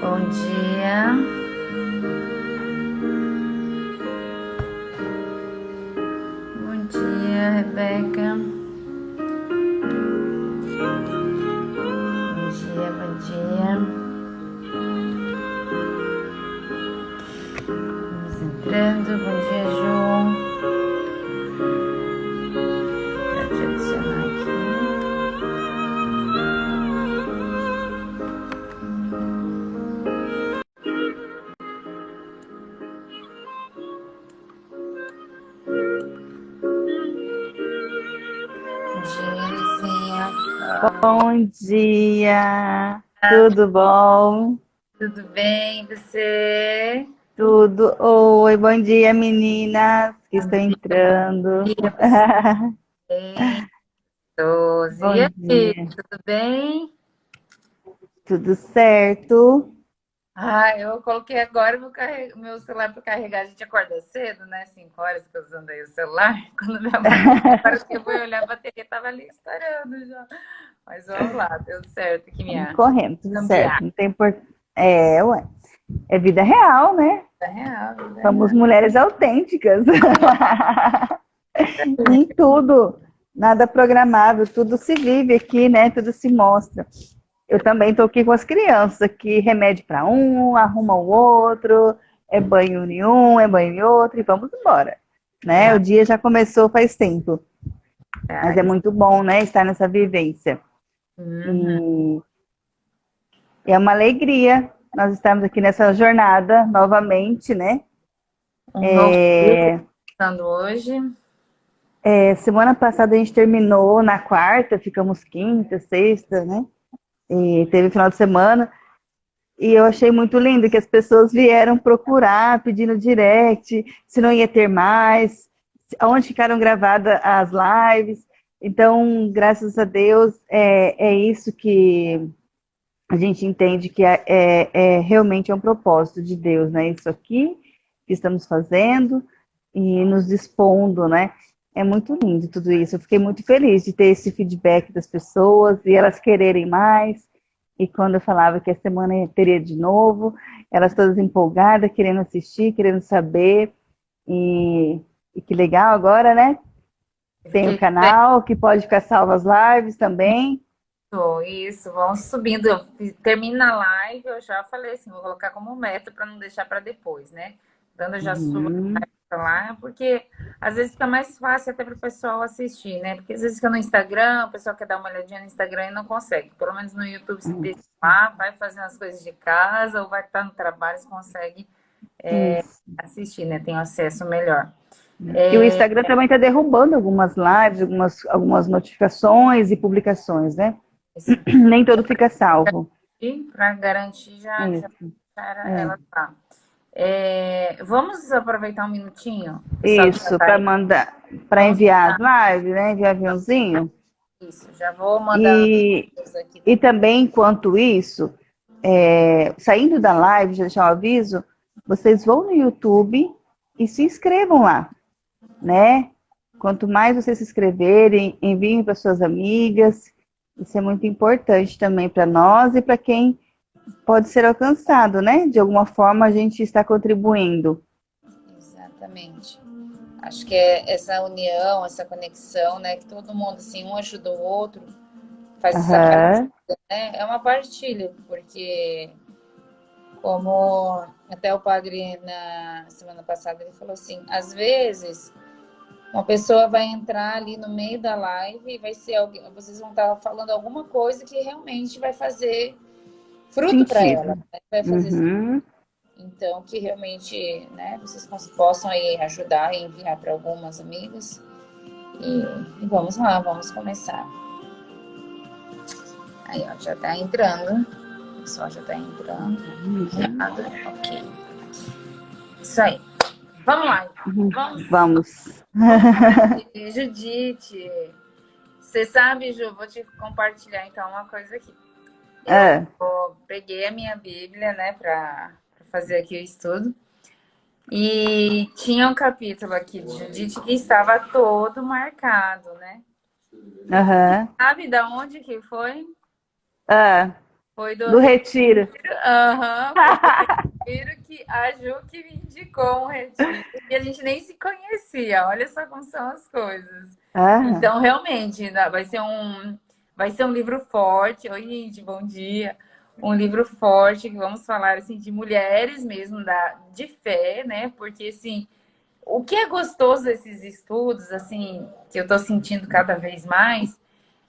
Bom dia. Bom dia, Rebeca. Bom dia, bom dia. Vamos entrando. Bom dia, Ju. Vou te adicionar aqui. Bom dia, Lizinha. Bom dia, tudo bom? Tudo bem, e você? Tudo. Oi, bom dia, meninas que Bom estão entrando. dia, você bem? 12. E Bom aí, dia, tudo bem? tudo certo? Ah, eu coloquei agora meu celular para carregar. A gente acorda cedo, né? 5 horas que eu usando aí o celular. Quando minha bateria, para que eu fui olhar, a bateria estava ali estourando já. Mas vamos lá, deu certo aqui Vamos minha correndo, tudo certo. gambiarra. Não tem por... Ué, é vida real, né? Vida real, vida Somos real. mulheres autênticas. Em tudo, nada programável, tudo se vive aqui, né? Tudo se mostra. Eu também estou aqui com as crianças, aqui remédio para um, arruma o outro, é banho em um, é banho em outro, e vamos embora. Né? O dia já começou faz tempo, mas é Reais. muito bom, né, estar nessa vivência. Uhum. E é uma alegria nós estamos aqui nessa jornada novamente, né? Um novo dia começando hoje. Semana passada a gente terminou na quarta, ficamos quinta, sexta, né? E teve final de semana. E eu achei muito lindo que as pessoas vieram procurar, pedindo direct, se não ia ter mais, onde ficaram gravadas as lives. Então, graças a Deus, é isso que a gente entende que realmente é um propósito de Deus, né? Isso aqui que estamos fazendo e nos dispondo, né? É muito lindo tudo isso. Eu fiquei muito feliz de ter esse feedback das pessoas e elas quererem mais. E quando eu falava que a semana teria de novo, elas todas empolgadas, querendo assistir, querendo saber. E, e que legal agora, né? Eu Tem o fiquei canal que pode ficar salvo as lives também. isso, vamos subindo. Termina a live, eu já falei assim, vou colocar como meta para não deixar para depois, né? Quando eu já subo Uhum, lá, porque às vezes fica mais fácil até para o pessoal assistir, né? Porque às vezes fica no Instagram, o pessoal quer dar uma olhadinha no Instagram e não consegue. Pelo menos no YouTube, se deixa lá, vai fazendo as coisas de casa ou vai estar no trabalho, você consegue isso. assistir, né? Tem um acesso melhor. E o Instagram também está derrubando algumas lives, algumas notificações e publicações, né? Isso, Nem todo fica salvo. para garantir, já Isso, ela tá. Vamos aproveitar um minutinho? O pessoal que já isso está para aí. mandar, para Vamos enviar as lives, né? Enviar aviãozinho. isso. Já vou mandando E, aqui e também. também, enquanto isso, saindo da live, já deixar um aviso, vocês vão no YouTube e se inscrevam lá, né? Quanto mais vocês se inscreverem, enviem para suas amigas. Isso é muito importante também para nós e para quem pode ser alcançado, né? De alguma forma a gente está contribuindo. Exatamente. Acho que é essa união, essa conexão, né? Que todo mundo, assim, um ajuda o outro, faz essa partilha, Aham, né? É uma partilha, porque como até o padre na semana passada ele falou assim, às vezes uma pessoa vai entrar ali no meio da live e vai ser alguém, vocês vão estar falando alguma coisa que realmente vai fazer fruto para ela, sentido. né? Vai fazer Uhum. então que realmente, né, vocês possam aí ajudar e enviar para algumas amigas e vamos lá, vamos começar. Aí, ó, já tá entrando, o pessoal já tá entrando, enviado, ok, isso aí. Vamos lá, Vamos. vamos lá, Judite. Você sabe, Ju, vou te compartilhar então uma coisa aqui. Eu Ah, peguei a minha Bíblia, né, para fazer aqui o estudo. E tinha um capítulo aqui de Judite que estava todo marcado, né? aham, Sabe da onde que foi? ah. Foi do do retiro. Aham, foi do retiro que a Ju que me indicou um retiro e a gente nem se conhecia. Olha só como são as coisas. Ah, Então, realmente, né, vai ser um livro forte. Oi, gente, bom dia. Um livro forte que vamos falar assim de mulheres mesmo de fé, né? Porque assim, o que é gostoso desses estudos, assim, que eu estou sentindo cada vez mais,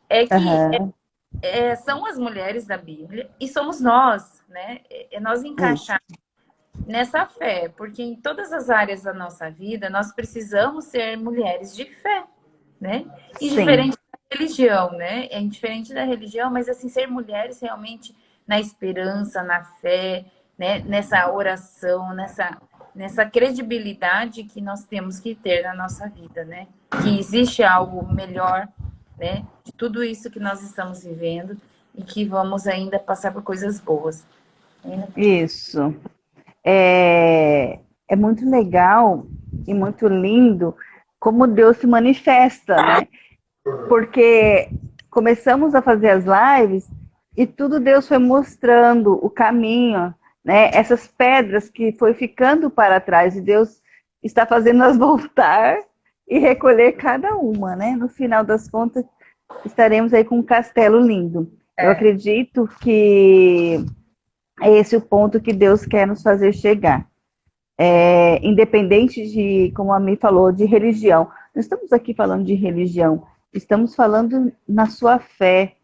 é que aham, são as mulheres da Bíblia e somos nós, né? É nós isso. encaixar nessa fé, porque em todas as áreas da nossa vida nós precisamos ser mulheres de fé, né? Sim, Indiferente da religião, né? É indiferente da religião, mas assim, ser mulheres realmente na esperança, na fé, né? Nessa oração, nessa credibilidade que nós temos que ter na nossa vida, né? Que existe algo melhor, né? De tudo isso que nós estamos vivendo e que vamos ainda passar por coisas boas. isso. É muito legal e muito lindo como Deus se manifesta, né? Porque começamos a fazer as lives e tudo Deus foi mostrando o caminho, né? Essas pedras que foi ficando para trás e Deus está fazendo as voltar e recolher cada uma, né? No final das contas, estaremos aí com um castelo lindo. Eu É, acredito que é esse o ponto que Deus quer nos fazer chegar. Independente de, como a Mi falou, de religião. Não estamos aqui falando de religião, estamos falando na sua fé,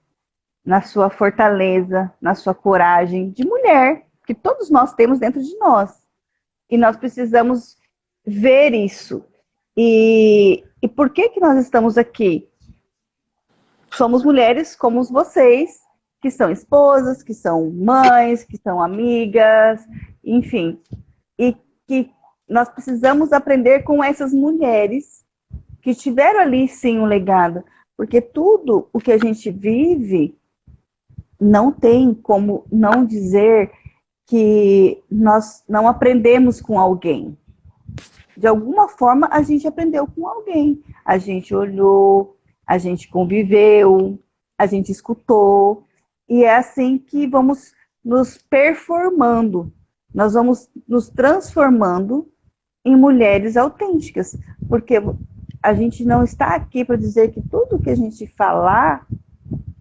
na sua fortaleza, na sua coragem de mulher, que todos nós temos dentro de nós. E nós precisamos ver isso. E por que que nós estamos aqui? Somos mulheres como vocês, que são esposas, que são mães, que são amigas, enfim. E que nós precisamos aprender com essas mulheres que tiveram ali sim um legado, porque tudo o que a gente vive não tem como não dizer que nós não aprendemos com alguém. De alguma forma a gente aprendeu com alguém. A gente olhou, a gente conviveu, a gente escutou, e é assim que vamos nos performando. Nós vamos nos transformando em mulheres autênticas, porque a gente não está aqui para dizer que tudo que a gente falar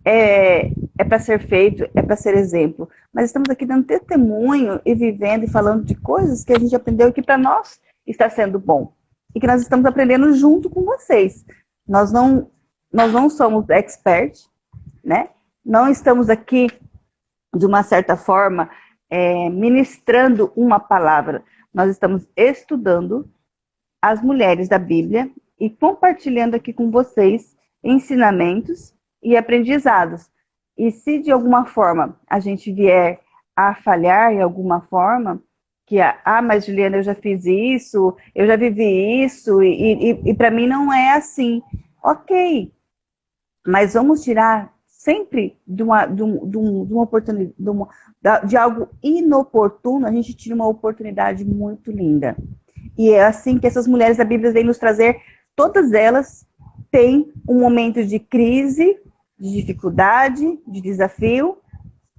é para ser feito, é para ser exemplo, mas estamos aqui dando testemunho e vivendo e falando de coisas que a gente aprendeu e que para nós está sendo bom e que nós estamos aprendendo junto com vocês. Nós não somos experts, né? Não estamos aqui de uma certa forma ministrando uma palavra. Nós estamos estudando as mulheres da Bíblia e compartilhando aqui com vocês ensinamentos e aprendizados. E se de alguma forma a gente vier a falhar em alguma forma, que mas Juliana, eu já fiz isso, eu já vivi isso, e para mim não é assim. Ok, mas vamos tirar sempre de uma oportunidade, de algo inoportuno, a gente tira uma oportunidade muito linda. E é assim que essas mulheres da Bíblia vêm nos trazer, todas elas têm um momento de crise, de dificuldade, de desafio,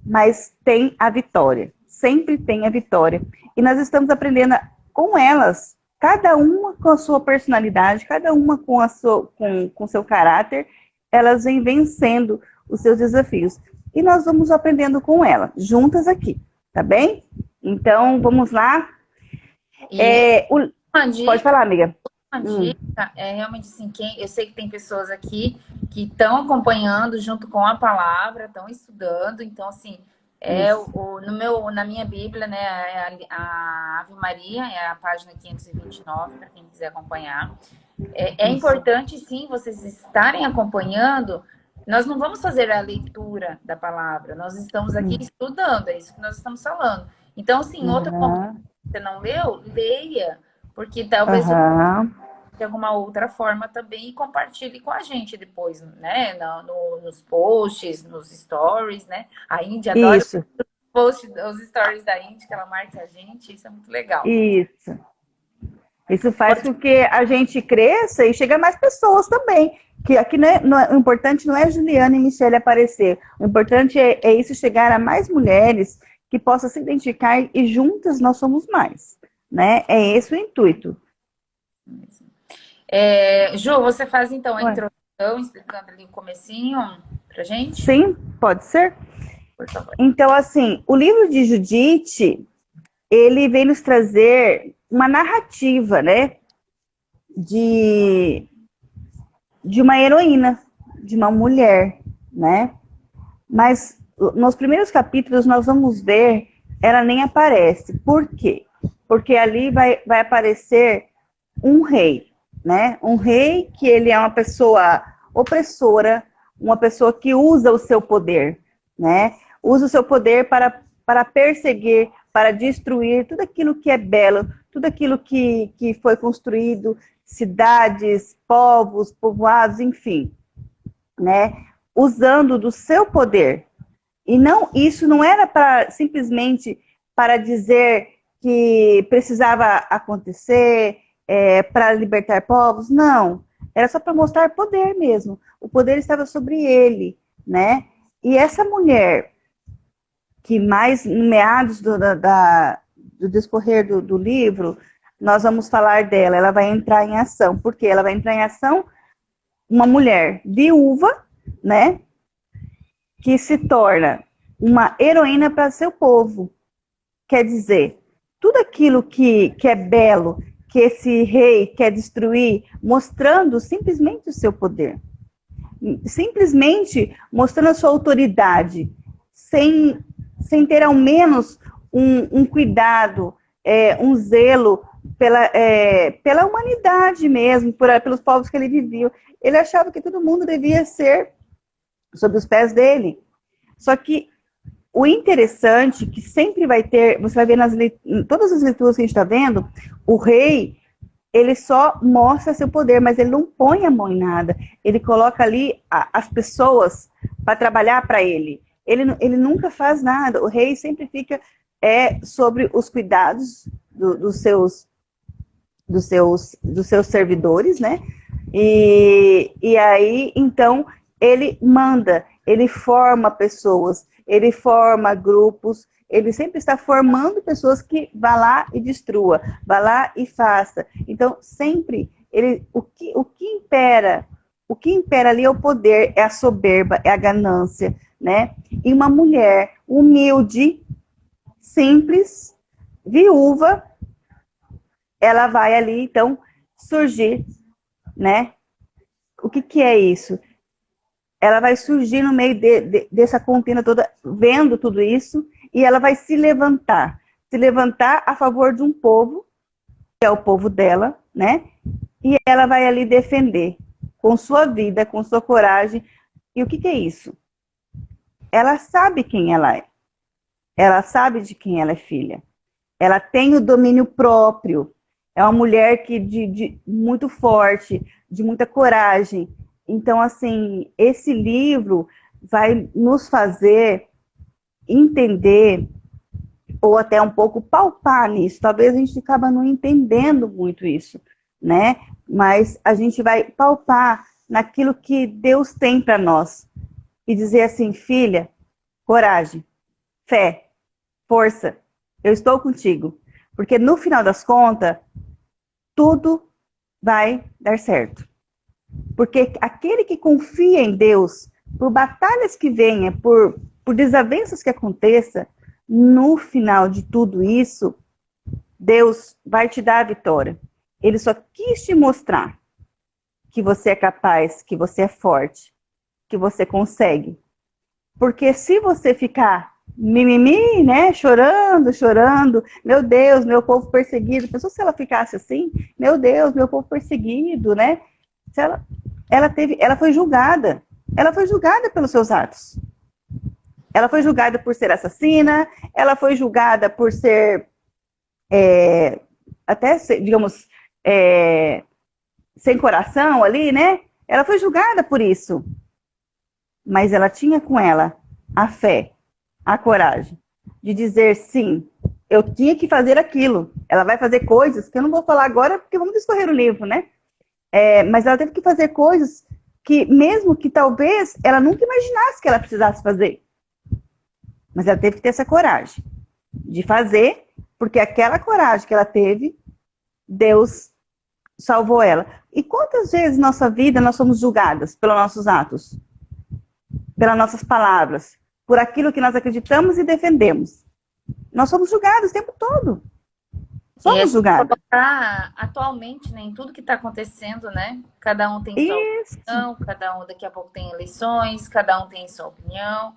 mas tem a vitória. Sempre tem a vitória. E nós estamos aprendendo com elas, cada uma com a sua personalidade, cada uma com seu caráter, elas vêm vencendo os seus desafios. E nós vamos aprendendo com ela, juntas aqui, tá bem? Então, vamos lá. e uma Pode dica falar, amiga. Uma dica é realmente assim, eu sei que tem pessoas aqui que estão acompanhando junto com a palavra, estão estudando, então assim, Isso. na minha Bíblia, né, a Ave Maria, é a página 529, para quem quiser acompanhar. É Isso. importante sim vocês estarem acompanhando. Nós não vamos fazer a leitura da palavra, nós estamos aqui estudando, é isso que nós estamos falando. Então, assim, em outro momento Aham. que você não leu, leia, porque talvez Aham. de alguma outra forma também e compartilhe com a gente depois, né? Nos posts, nos stories, né? A Índia adora Isso. os stories da Índia, que ela marca a gente, isso é muito legal. Isso. Isso faz com que a gente cresça e chegue a mais pessoas também. que aqui o importante não é Juliana e Michele aparecer. O importante é isso chegar a mais mulheres que possam se identificar e juntas nós somos mais, né? É esse o intuito. Ju, você faz então a Ué. introdução, explicando ali o comecinho pra gente? Sim, pode ser? Por favor. Então, assim, o livro de Judite, ele vem nos trazer uma narrativa, né? De uma heroína, de uma mulher, né? Mas nos primeiros capítulos nós vamos ver, ela nem aparece. Por quê? Porque ali vai aparecer um rei, né? Um rei que ele é uma pessoa opressora, uma pessoa que usa o seu poder, né? Usa o seu poder para perseguir, para destruir tudo aquilo que é belo, tudo aquilo que foi construído, cidades, povos, povoados, enfim, né? Usando do seu poder. E não, isso não era para simplesmente para dizer que precisava acontecer, para libertar povos, não. Era só para mostrar poder mesmo. O poder estava sobre ele, né? E essa mulher, que mais em meados do discorrer do livro, nós vamos falar dela, ela vai entrar em ação. Por quê? Ela vai entrar em ação uma mulher viúva, né? Que se torna uma heroína para seu povo. Quer dizer, tudo aquilo que é belo, que esse rei quer destruir, mostrando simplesmente o seu poder. Simplesmente mostrando a sua autoridade, sem ter ao menos um cuidado, um zelo pela humanidade mesmo, pelos povos que ele vivia. Ele achava que todo mundo devia ser sob os pés dele. Só que o interessante que sempre vai ter, você vai ver em todas as leituras que a gente está vendo, o rei, ele só mostra seu poder, mas ele não põe a mão em nada. Ele coloca ali as pessoas para trabalhar para ele. Ele nunca faz nada. O rei sempre fica sobre os cuidados dos seus servidores, né? E aí, então, ele manda, ele forma pessoas, ele forma grupos, ele sempre está formando pessoas que vá lá e destrua, vá lá e faça. Então, sempre, o que impera ali é o poder, é a soberba, é a ganância, né? E uma mulher humilde, simples, viúva, ela vai ali, então, surgir, né? O que é isso? Ela vai surgir no meio dessa contenda toda, vendo tudo isso, e ela vai se levantar a favor de um povo, que é o povo dela, né? E ela vai ali defender, com sua vida, com sua coragem. E o que é isso? Ela sabe quem ela é. Ela sabe de quem ela é filha. Ela tem o domínio próprio. É uma mulher muito forte, de muita coragem. Então, assim, esse livro vai nos fazer entender, ou até um pouco palpar nisso. Talvez a gente acaba não entendendo muito isso, né? Mas a gente vai palpar naquilo que Deus tem para nós. E dizer assim, filha, coragem, fé, força, eu estou contigo. Porque no final das contas, tudo vai dar certo. Porque aquele que confia em Deus, por batalhas que venha, por desavenças que aconteça, no final de tudo isso, Deus vai te dar a vitória. Ele só quis te mostrar que você é capaz, que você é forte, que você consegue. Porque se você ficar mimimi, né, chorando, meu Deus, meu povo perseguido, pensou se ela ficasse assim? Meu Deus, meu povo perseguido, né? Ela foi julgada. Ela foi julgada pelos seus atos. Ela foi julgada por ser assassina, ela foi julgada por ser, até, digamos, sem coração ali, né? Ela foi julgada por isso. Mas ela tinha com ela a fé, a coragem de dizer sim, eu tinha que fazer aquilo. Ela vai fazer coisas que eu não vou falar agora, porque vamos discorrer o livro, né? Mas ela teve que fazer coisas que mesmo que talvez ela nunca imaginasse que ela precisasse fazer. Mas ela teve que ter essa coragem de fazer, porque aquela coragem que ela teve, Deus salvou ela. E quantas vezes na nossa vida nós somos julgadas pelos nossos atos, pelas nossas palavras, por aquilo que nós acreditamos e defendemos? Nós somos julgados o tempo todo. Somos julgados. Atualmente, né, em tudo que está acontecendo, né? Cada um tem sua opinião, cada um daqui a pouco tem eleições, cada um tem sua opinião.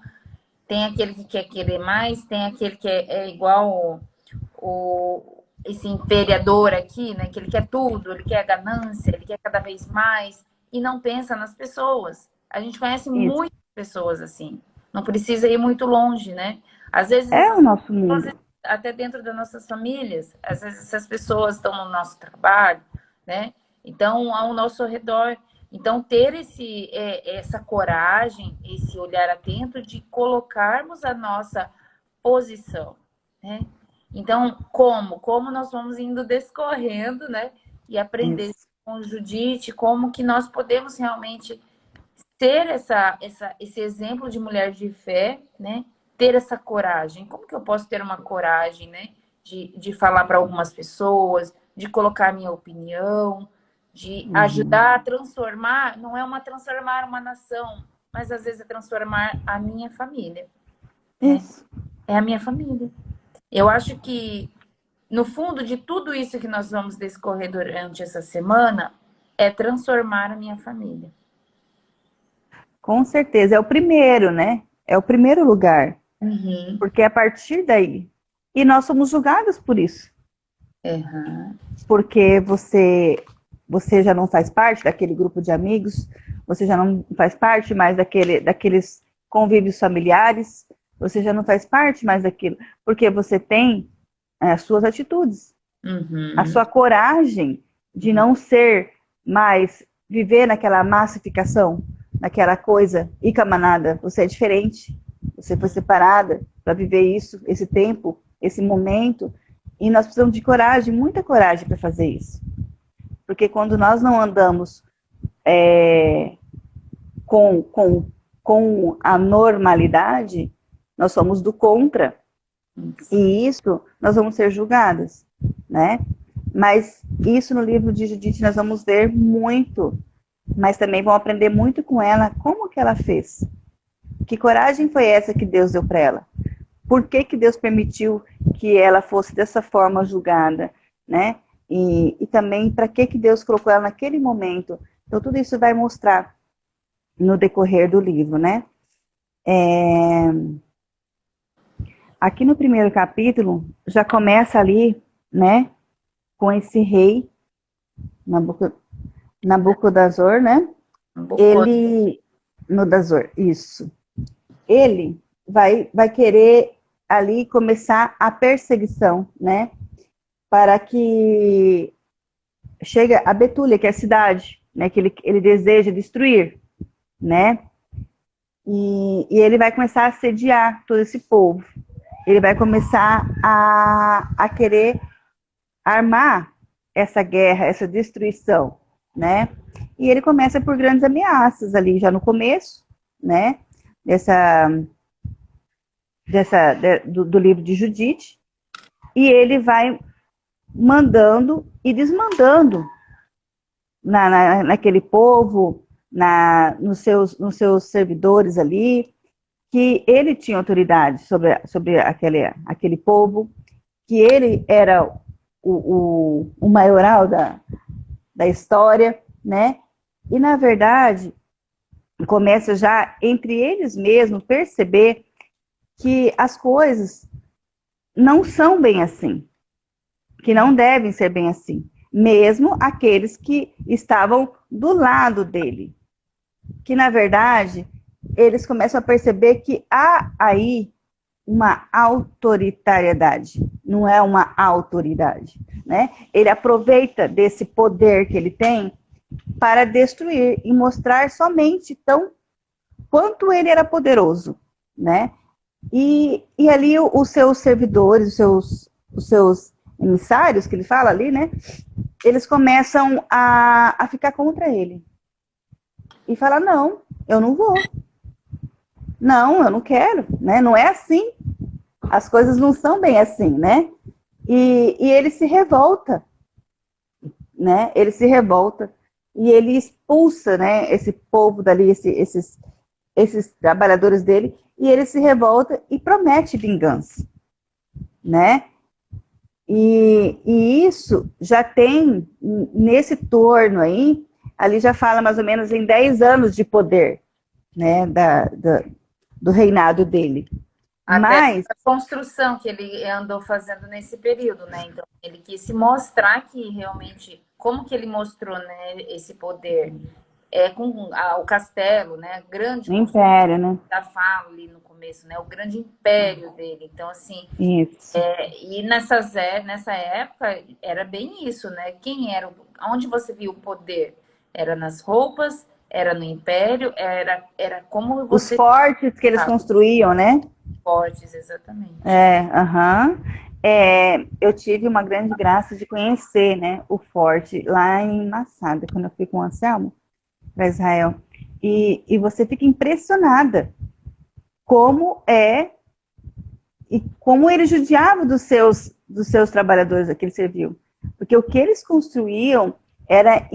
Tem aquele que quer querer mais, tem aquele que é igual esse imperador aqui, né? Que ele quer tudo, ele quer ganância, ele quer cada vez mais e não pensa nas pessoas. A gente conhece muitas pessoas assim. Não precisa ir muito longe, né? Às vezes o nosso mundo. Até dentro das nossas famílias, às vezes essas pessoas estão no nosso trabalho, né? Então, ao nosso redor. Então, ter essa coragem, esse olhar atento de colocarmos a nossa posição, né? Então, como nós vamos indo descorrendo, né? E aprender com Judite, como que nós podemos realmente ter esse exemplo de mulher de fé, né? Ter essa coragem. Como que eu posso ter uma coragem, né? De falar para algumas pessoas, de colocar a minha opinião, de ajudar a transformar, não é transformar uma nação, mas às vezes é transformar a minha família. Né? É a minha família. Eu acho que, no fundo de tudo isso que nós vamos discorrer durante essa semana, é transformar a minha família. Com certeza, é o primeiro, né? É o primeiro lugar. Porque a partir daí, e nós somos julgados por isso. Porque você já não faz parte daquele grupo de amigos, você já não faz parte mais daqueles convívios familiares, você já não faz parte mais daquilo, porque você tem as suas atitudes, a sua coragem de não ser mais, viver naquela massificação, naquela coisa, e camanada, você é diferente, você foi separada para viver isso, esse tempo, esse momento, e nós precisamos de coragem, muita coragem para fazer isso. Porque quando nós não andamos com a normalidade, nós somos do contra. E isso, nós vamos ser julgadas, né? Mas isso no livro de Judite nós vamos ver muito, mas também vamos aprender muito com ela, como que ela fez. Que coragem foi essa que Deus deu para ela? Por que que Deus permitiu que ela fosse dessa forma julgada, né? E também para que Deus colocou ela naquele momento. Então, tudo isso vai mostrar no decorrer do livro, né? Aqui no primeiro capítulo, já começa ali, né? Com esse rei, Nabucodonosor, né? Nabucodonosor, isso. Ele vai querer ali começar a perseguição, né? Para que chegue a Betúlia, que é a cidade, né? Que ele deseja destruir, né? E ele vai começar a assediar todo esse povo. Ele vai começar a querer armar essa guerra, essa destruição, né? E ele começa por grandes ameaças ali, já no começo, né? Do livro de Judite. E ele vai mandando e desmandando naquele povo, nos seus servidores ali, que ele tinha autoridade sobre aquele povo, que ele era o maioral da história, né? E, na verdade, começa já entre eles mesmos perceber que as coisas não são bem assim, que não devem ser bem assim, mesmo aqueles que estavam do lado dele. Que, na verdade, eles começam a perceber que há aí uma autoritariedade, não é uma autoridade, né? Ele aproveita desse poder que ele tem para destruir e mostrar somente tão quanto ele era poderoso, né? E ali os seus servidores, os seus emissários, que ele fala ali, né? Eles começam a ficar contra ele. e falar, não, eu não vou. Não, eu não quero, né? Não é assim. As coisas não são bem assim, né? E ele se revolta, né? Ele se revolta e ele expulsa, né, esse povo dali, esses trabalhadores dele, e ele se revolta e promete vingança, né? E isso já tem, nesse torno aí, ali já fala mais ou menos em 10 anos de poder, né, do reinado dele. Até Mas, a construção que ele andou fazendo nesse período, né? Então, ele quis se mostrar que realmente, como que ele mostrou, né, esse poder com o castelo, né? Grande o construção império, né? da fala ali no começo, né? O grande império dele. Então, assim, Isso. e nessa época era bem isso, né? Quem era, onde você viu o poder? Era nas roupas, era no império, era como Os você fortes que eles construíam, né? fortes, exatamente. Aham. Eu tive uma grande graça de conhecer, né, o forte lá em Massada, quando eu fui com o Anselmo para Israel. E você fica impressionada como e como ele judiava dos seus trabalhadores que ele serviu. Porque o que eles construíam era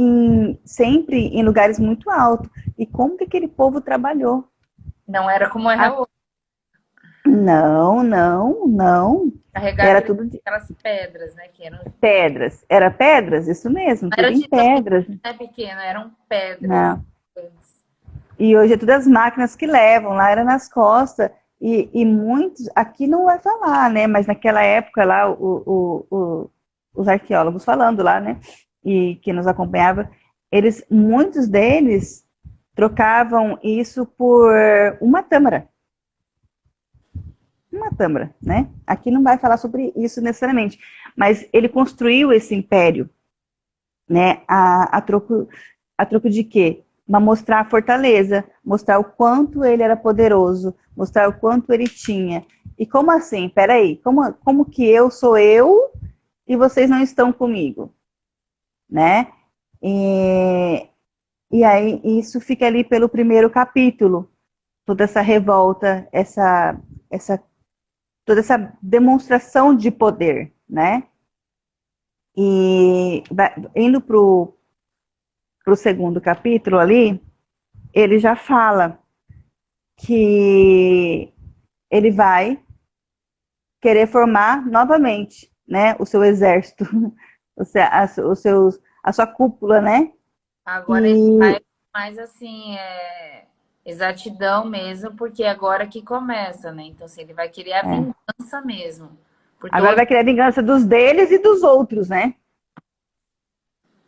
sempre em lugares muito altos. E como que aquele povo trabalhou? Não era como era hoje, Não, não, não. carregar Era tudo de aquelas pedras, né? Que eram, pedras. Era pedras? Isso mesmo, não era tudo em titânio, pedras. né, pequeno, eram pedras. Não. E hoje é tudo as máquinas que levam, lá era nas costas. E muitos, aqui não vai falar, né? Mas naquela época lá, os arqueólogos falando lá, né? E que nos acompanhava, muitos deles trocavam isso por uma tâmara. Uma tâmara, né? Aqui não vai falar sobre isso necessariamente, mas ele construiu esse império, né? A troco de quê? Para mostrar a fortaleza, mostrar o quanto ele era poderoso, mostrar o quanto ele tinha. E como assim? Peraí, como que eu sou eu e vocês não estão comigo, né? E, e aí isso fica ali pelo primeiro capítulo, toda essa revolta, essa toda essa demonstração de poder, né? E indo para o segundo capítulo ali, ele já fala que ele vai querer formar novamente, né, o seu exército, a sua cúpula, né? Agora ele E vai mais assim, exatidão mesmo, porque agora que começa, né? Então, assim, ele vai querer a é, vingança mesmo, por agora toda vai querer a vingança dos deles e dos outros, né?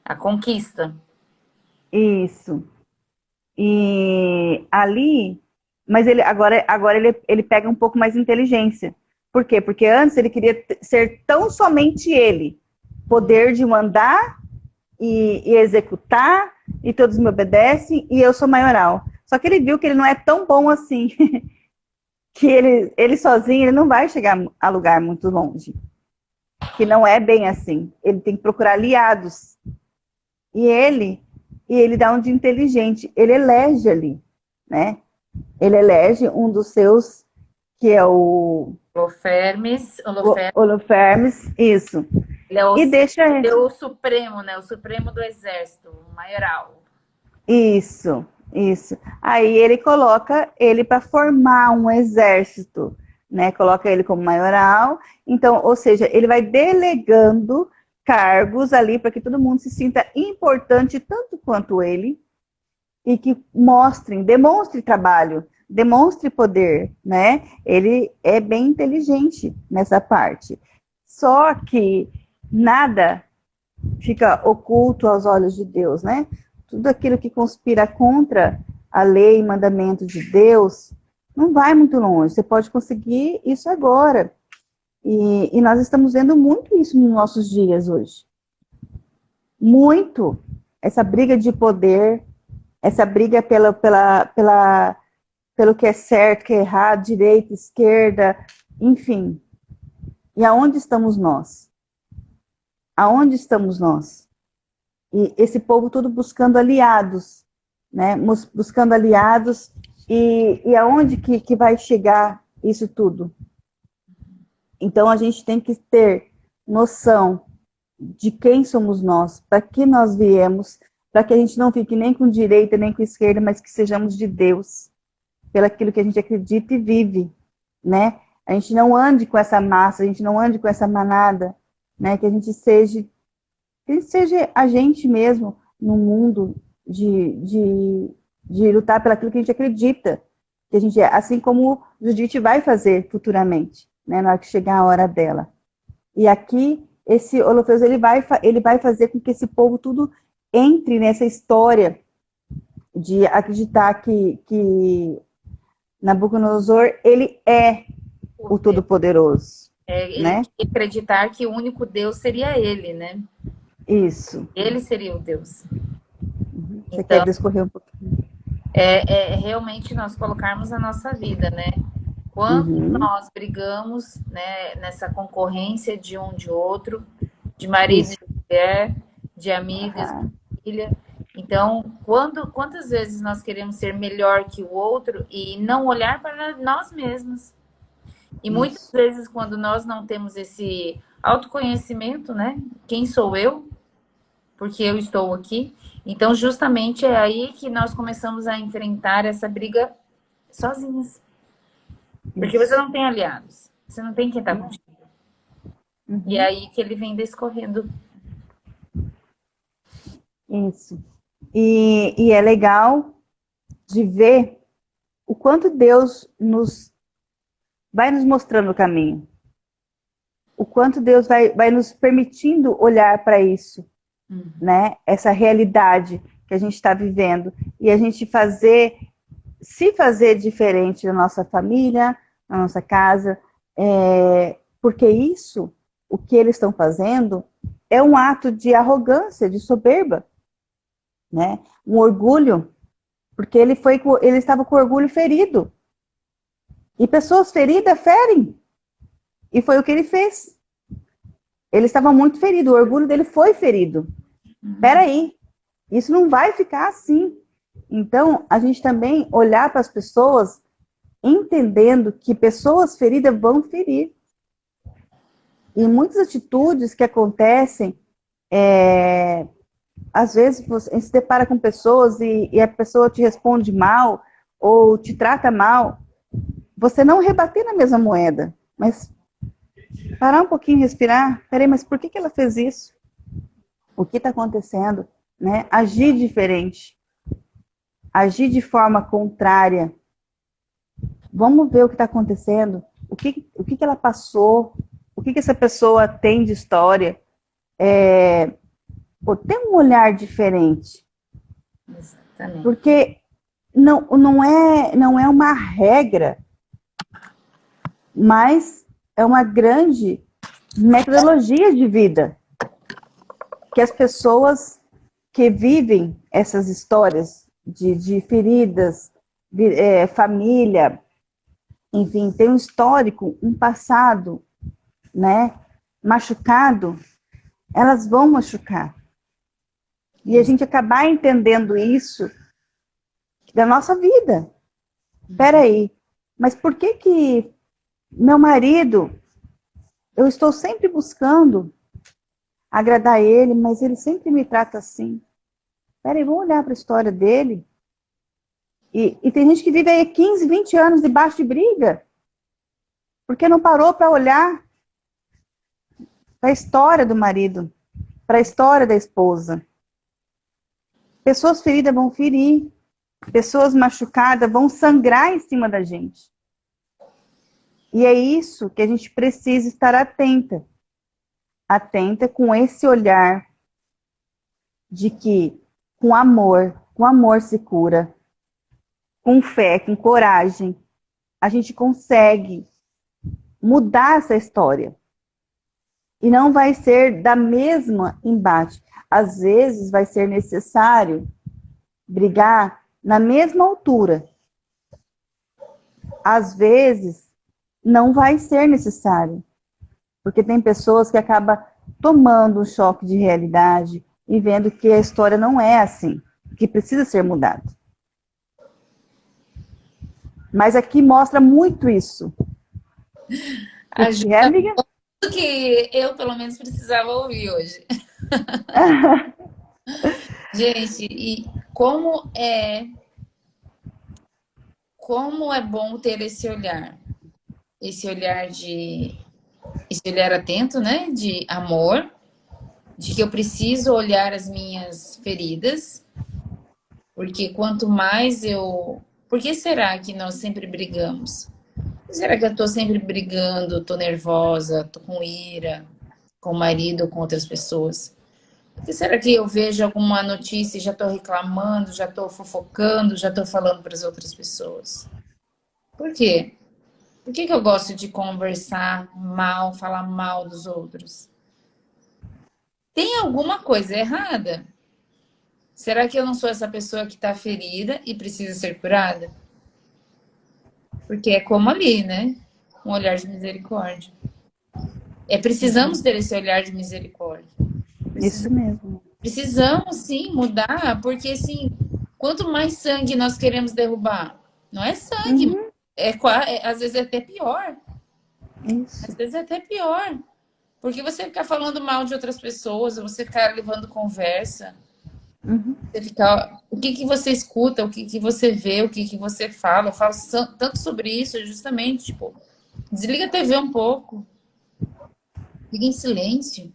a conquista. Isso. E ali, mas ele agora ele pega um pouco mais de inteligência. Por quê? Porque antes ele queria ser tão somente ele, poder de mandar e executar, e todos me obedecem, e eu sou maioral. Só que ele viu que ele não é tão bom assim, que ele sozinho ele não vai chegar a lugar muito longe. Que não é bem assim. Ele tem que procurar aliados. E ele dá um de inteligente, ele elege ali, né? Ele elege um dos seus, que é o Holofernes, Holofernes, isso. ele é E deixa o supremo, né? O supremo do exército, o maioral. isso. Aí ele coloca ele para formar um exército, né? Coloca ele como maioral. Então, ou seja, ele vai delegando cargos ali para que todo mundo se sinta importante tanto quanto ele e que demonstre trabalho, demonstre poder, né? Ele é bem inteligente nessa parte. Só que nada fica oculto aos olhos de Deus, né? Tudo aquilo que conspira contra a lei e mandamento de Deus não vai muito longe. Você pode conseguir isso agora. E nós estamos vendo muito isso nos nossos dias hoje. Muito. Essa briga de poder, essa briga pelo que é certo, que é errado, direita, esquerda, enfim. E aonde estamos nós? Aonde estamos nós? E esse povo todo buscando aliados, né? Buscando aliados, e aonde que vai chegar isso tudo? Então, a gente tem que ter noção de quem somos nós, para que nós viemos, para que a gente não fique nem com direita, nem com esquerda, mas que sejamos de Deus, pelaquilo que a gente acredita e vive, né? A gente não ande com essa massa, a gente não ande com essa manada, né? Que a gente seja a gente mesmo no mundo de lutar pelaquilo que a gente acredita, que a gente é, assim como Judite vai fazer futuramente, né? Na hora que chegar a hora dela. E aqui, esse Orfeus, ele vai fazer com que esse povo tudo entre nessa história de acreditar que Nabucodonosor, ele é o Todo-Poderoso, Ele né? acreditar que o único Deus seria ele, né? Isso. Ele seria o Deus. Você Então, quer discorrer um pouquinho? é realmente nós colocarmos a nossa vida, né? Quando Uhum. nós brigamos, né, nessa concorrência de um de outro, de marido e Isso. mulher, de amigas, Ah, de filha. Então, quantas vezes nós queremos ser melhor que o outro e não olhar para nós mesmos? E muitas isso. vezes, quando nós não temos esse autoconhecimento, né? Quem sou eu? Porque eu estou aqui. Então, justamente é aí que nós começamos a enfrentar essa briga sozinhas. Porque você Isso. não tem aliados. Você não tem quem está contigo. E é Uhum. aí que ele vem descorrendo. Isso. E é legal de ver o quanto Deus vai nos mostrando o caminho. O quanto Deus vai nos permitindo olhar para isso, né? Essa realidade que a gente está vivendo. E a gente se fazer diferente na nossa família, na nossa casa, porque isso, o que eles estão fazendo, é um ato de arrogância, de soberba, né? Um orgulho, porque ele estava com o orgulho ferido. E pessoas feridas ferem. E foi o que ele fez. Ele estava muito ferido, o orgulho dele foi ferido. Peraí, isso não vai ficar assim. Então, a gente também olhar para as pessoas, entendendo que pessoas feridas vão ferir. E muitas atitudes que acontecem, às vezes você se depara com pessoas e a pessoa te responde mal ou te trata mal, você não rebater na mesma moeda, mas parar um pouquinho, respirar. Peraí, mas por que ela fez isso? O que está acontecendo? Né? Agir diferente. Agir de forma contrária. Vamos ver o que está acontecendo. O que ela passou? O que essa pessoa tem de história? Tem um olhar diferente. Exatamente. Porque não é uma regra, mas é uma grande metodologia de vida. Que as pessoas que vivem essas histórias de feridas, família, enfim, tem um histórico, um passado, né, machucado, elas vão machucar. E a gente acabar entendendo isso da nossa vida. Peraí, mas por que meu marido, eu estou sempre buscando agradar ele, mas ele sempre me trata assim? Peraí, vamos olhar para a história dele. E tem gente que vive aí 15, 20 anos debaixo de briga, porque não parou para olhar para a história do marido, para a história da esposa. Pessoas feridas vão ferir, pessoas machucadas vão sangrar em cima da gente. E é isso que a gente precisa estar atenta. Atenta com esse olhar de que com amor se cura, com fé, com coragem, a gente consegue mudar essa história. E não vai ser da mesma embate. Às vezes vai ser necessário brigar na mesma altura. Às vezes não vai ser necessário. Porque tem pessoas que acabam tomando um choque de realidade e vendo que a história não é assim, que precisa ser mudada. Mas aqui mostra muito isso. Ajuda Amiga? muito que eu, pelo menos, precisava ouvir hoje. Gente, e como é bom ter esse olhar esse olhar atento, né, de amor, de que eu preciso olhar as minhas feridas, porque quanto mais por que será que nós sempre brigamos? Será que eu tô sempre brigando, tô nervosa, tô com ira, com o marido ou com outras pessoas? Por que será que eu vejo alguma notícia e já tô reclamando, já tô fofocando, já tô falando para as outras pessoas? Por quê? Por que eu gosto de conversar mal, falar mal dos outros? Tem alguma coisa errada? Será que eu não sou essa pessoa que está ferida e precisa ser curada? Porque é como ali, né? Um olhar de misericórdia. Precisamos ter esse olhar de misericórdia. Isso mesmo. Precisamos sim mudar, porque assim, quanto mais sangue nós queremos derrubar, não é sangue, Uhum, às vezes é até pior. Às isso. vezes é até pior. Porque você ficar falando mal de outras pessoas, você ficar levando conversa, Uhum, você ficar. O que que você escuta, o que que você vê, o que que você fala. Eu falo tanto sobre isso, justamente, tipo, desliga a TV um pouco, fica em silêncio,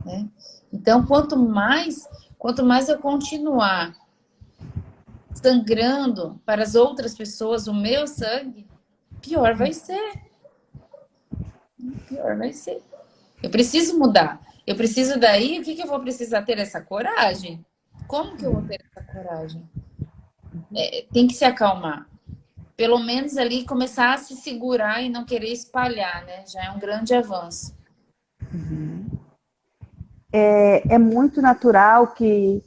né? Então, quanto mais eu continuar sangrando para as outras pessoas o meu sangue, pior vai ser. Pior vai ser. Eu preciso mudar. Eu preciso daí, o que que eu vou precisar ter essa coragem? Como que eu vou ter essa coragem? Tem que se acalmar. Pelo menos ali começar a se segurar e não querer espalhar, né? Já é um grande avanço. É muito natural que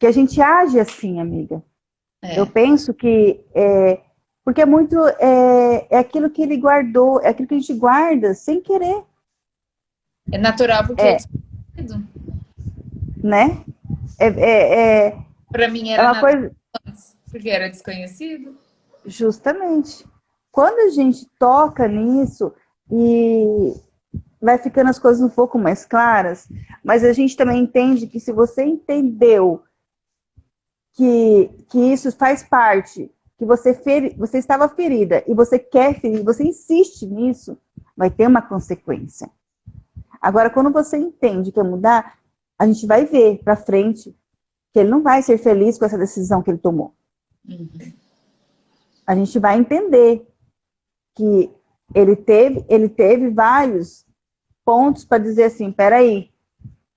a gente age assim, amiga. Eu É, penso que porque é aquilo que ele guardou, é aquilo que a gente guarda sem querer, é natural porque é é, desconhecido. né? É, é, é, Para mim é era uma natural coisa, antes, porque era desconhecido. justamente. Quando a gente toca nisso e vai ficando as coisas um pouco mais claras, mas a gente também entende que se você entendeu que isso faz parte, que você estava ferida e você quer ferir, você insiste nisso, vai ter uma consequência. Agora, quando você entende que é mudar, a gente vai ver para frente que ele não vai ser feliz com essa decisão que ele tomou. A gente vai entender que ele teve vários pontos para dizer assim, peraí,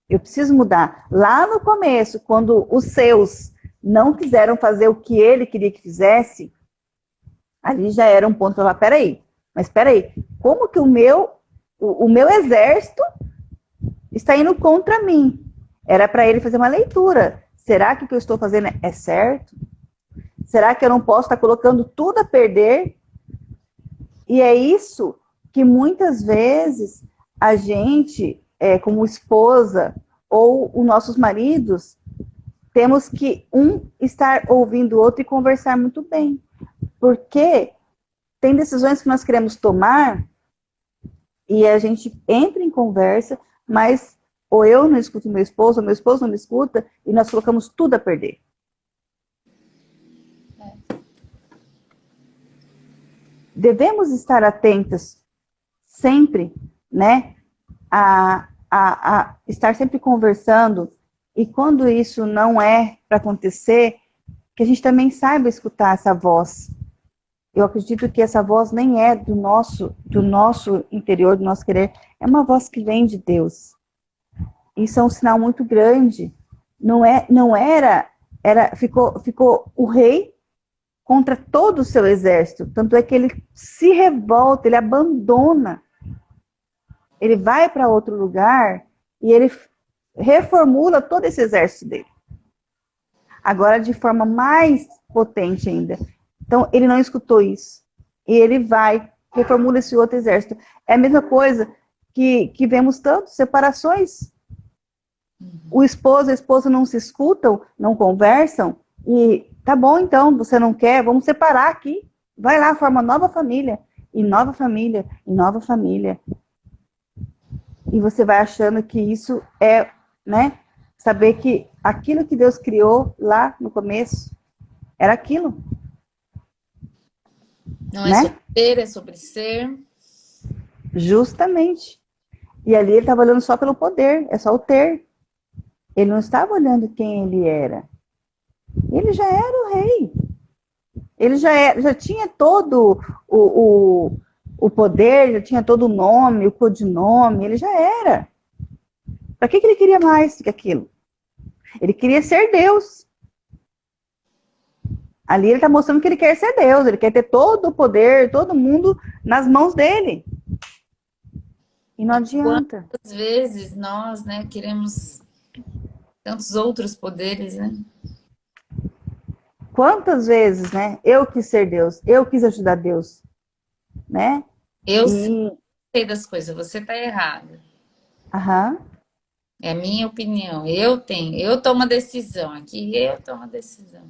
eu preciso mudar. Lá no começo, quando os seus não quiseram fazer o que ele queria que fizesse, ali já era um ponto para falar, peraí, como que o meu exército está indo contra mim? Era para ele fazer uma leitura. Será que o que eu estou fazendo é certo? Será que eu não posso estar colocando tudo a perder? E é isso que muitas vezes a gente, como esposa ou os nossos maridos, temos que estar ouvindo o outro e conversar muito bem. Porque tem decisões que nós queremos tomar e a gente entra em conversa, mas ou eu não escuto meu esposo, ou meu esposo não me escuta, e nós colocamos tudo a perder. Devemos estar atentas sempre, né, a estar sempre conversando, e quando isso não é para acontecer, que a gente também saiba escutar essa voz. Eu acredito que essa voz nem é do nosso interior, do nosso querer, é uma voz que vem de Deus. Isso é um sinal muito grande. Não era, ficou o rei contra todo o seu exército. Tanto é que ele se revolta, ele abandona. Ele vai para outro lugar e ele reformula todo esse exército dele. Agora de forma mais potente ainda. Então, ele não escutou isso. E ele vai, reformula esse outro exército. É a mesma coisa que vemos tanto, separações. O esposo e a esposa não se escutam, não conversam, e tá bom então, você não quer, vamos separar aqui. Vai lá, forma nova família, e nova família, e nova família. E você vai achando que isso é, né? Saber que aquilo que Deus criou lá no começo era aquilo, Não é sobre né? ter, é sobre ser. Justamente. E ali ele estava olhando só pelo poder, é só o ter. Ele não estava olhando quem ele era. Ele já era o rei. Ele já tinha todo o poder, já tinha todo o nome, o codinome, ele já era. Para que ele queria mais do que aquilo? Ele queria ser Deus. Ali ele está mostrando que ele quer ser Deus, ele quer ter todo o poder, todo mundo nas mãos dele. E não adianta. Quantas vezes nós, né, queremos tantos outros poderes, né? Quantas vezes, né? Eu quis ser Deus, eu quis ajudar Deus, né? Eu E, sei das coisas, você tá errado. aham, É a minha opinião. Eu tomo a decisão aqui, eu tomo a decisão.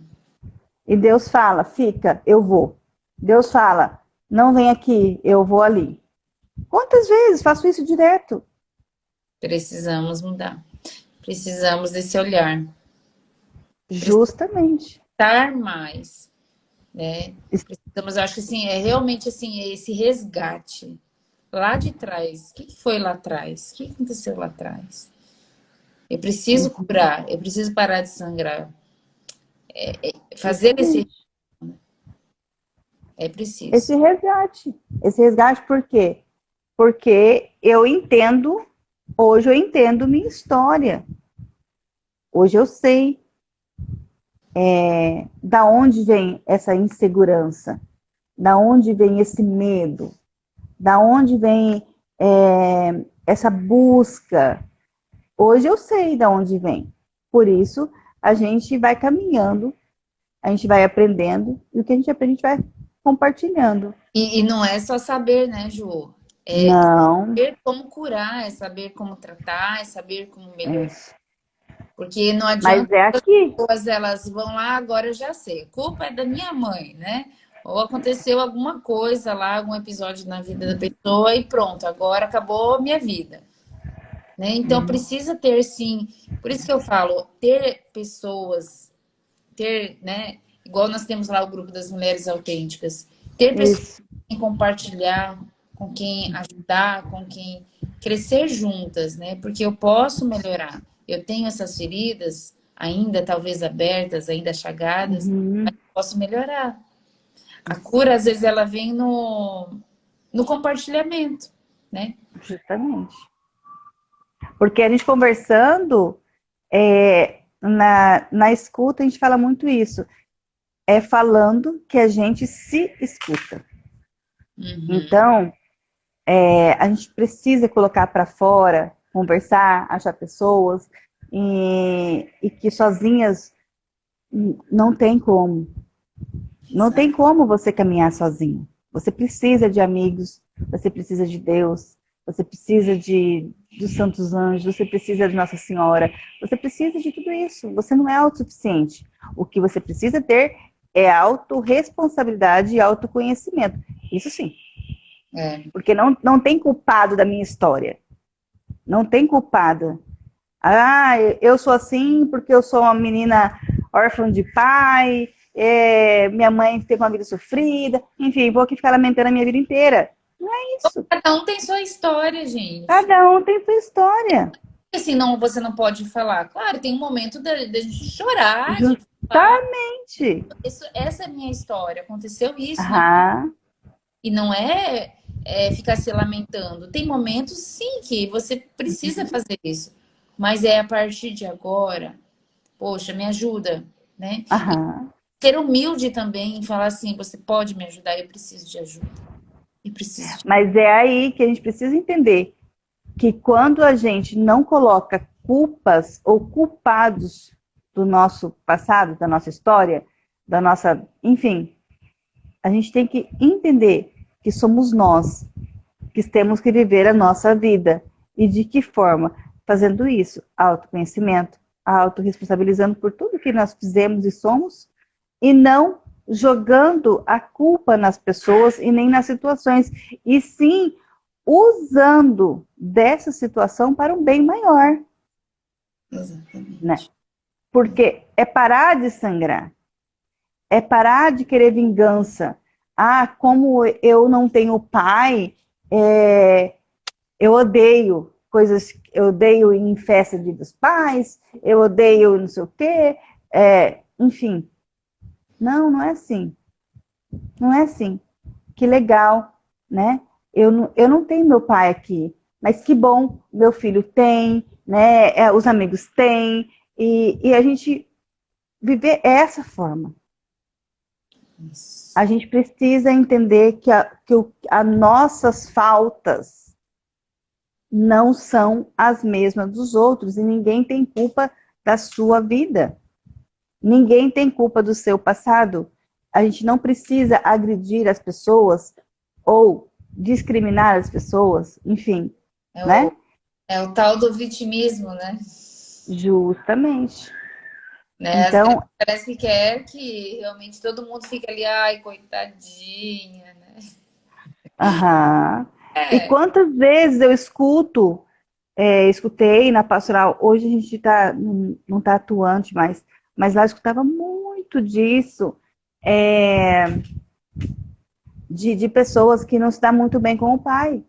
e Deus fala, fica, eu vou. Deus fala, não vem aqui, eu vou ali. Quantas vezes faço isso direto? Precisamos mudar. Precisamos desse olhar. Justamente. Estar mais, né? Precisamos, eu acho que assim, é realmente assim, é esse resgate lá de trás. O que foi lá atrás? O que aconteceu lá atrás? Eu preciso curar, eu preciso parar de sangrar. Fazer esse Justamente. é preciso. Esse resgate. Esse resgate por quê? Porque eu entendo, hoje eu entendo minha história. Hoje eu sei da onde vem essa insegurança, da onde vem esse medo, da onde vem essa busca. Hoje eu sei da onde vem. Por isso, a gente vai caminhando, a gente vai aprendendo, e o que a gente aprende, a gente vai compartilhando. E não é só saber, né, Ju? É Não, saber como curar, é saber como tratar, é saber como melhorar. é, Porque não mas adianta é aqui. as pessoas, elas vão lá, agora eu já sei. A culpa é da minha mãe, né? Ou aconteceu alguma coisa lá, algum episódio na vida da pessoa e pronto, agora acabou a minha vida. Né? Então precisa ter sim, por isso que eu falo, ter pessoas, ter, né? Igual nós temos lá o grupo das mulheres autênticas, ter pessoas Isso, com quem compartilhar, com quem ajudar, com quem crescer juntas, né? Porque eu posso melhorar. Eu tenho essas feridas ainda talvez abertas, ainda chagadas, mas uhum, eu posso melhorar. A cura às vezes ela vem no compartilhamento, né? justamente. Porque a gente conversando, na escuta, a gente fala muito isso. É falando que a gente se escuta. Uhum. Então, a gente precisa colocar para fora, conversar, achar pessoas, e que sozinhas não tem como. Não tem Exato. como você caminhar sozinho. Você precisa de amigos, você precisa de Deus, você precisa dos santos anjos, você precisa de Nossa Senhora, você precisa de tudo isso. Você não é autossuficiente. O que você precisa ter é autorresponsabilidade e autoconhecimento. Isso sim. É. Porque não tem culpado da minha história. Não tem culpada. Ah, eu sou assim porque eu sou uma menina órfã de pai, minha mãe teve uma vida sofrida, enfim, vou aqui ficar lamentando a minha vida inteira. Não é isso. Cada um tem sua história, gente. Cada um tem sua história. Assim, não, você não pode falar. Claro, tem um momento da gente chorar, de falar, Justamente. essa é a minha história, aconteceu isso, né? Aham, E não é ficar se lamentando. Tem momentos, sim, que você precisa fazer isso. Mas é a partir de agora, poxa, me ajuda, né? E aham. ser humilde também e falar assim, você pode me ajudar, eu preciso de ajuda. Eu preciso de... Mas é aí que a gente precisa entender que quando a gente não coloca culpas ou culpados do nosso passado, da nossa história, da nossa, enfim, a gente tem que entender que somos nós que temos que viver a nossa vida. E de que forma? Fazendo isso, autoconhecimento, autorresponsabilizando por tudo que nós fizemos e somos, e não jogando a culpa nas pessoas e nem nas situações, e sim usando dessa situação para um bem maior, né? Exatamente. Porque é parar de sangrar, é parar de querer vingança. Ah, como eu não tenho pai, eu odeio coisas, eu odeio ir em festa de dos pais, eu odeio não sei o quê, enfim. Não, não é assim. Não é assim. Que legal, né? Eu não tenho meu pai aqui, mas que bom, meu filho tem, né? Os amigos têm, e a gente viver essa forma. Isso. A gente precisa entender as nossas faltas não são as mesmas dos outros, e ninguém tem culpa da sua vida. Ninguém tem culpa do seu passado. A gente não precisa agredir as pessoas ou discriminar as pessoas, enfim, É o, né? é o tal do vitimismo, né? Justamente. Né? Às vezes Então, parece que quer que realmente todo mundo fique ali, ai, coitadinha, né? aham. E É, quantas vezes eu escutei na pastoral, hoje a gente não está atuante mais, mas lá eu escutava muito disso, é, de pessoas que não se dão muito bem com o pai.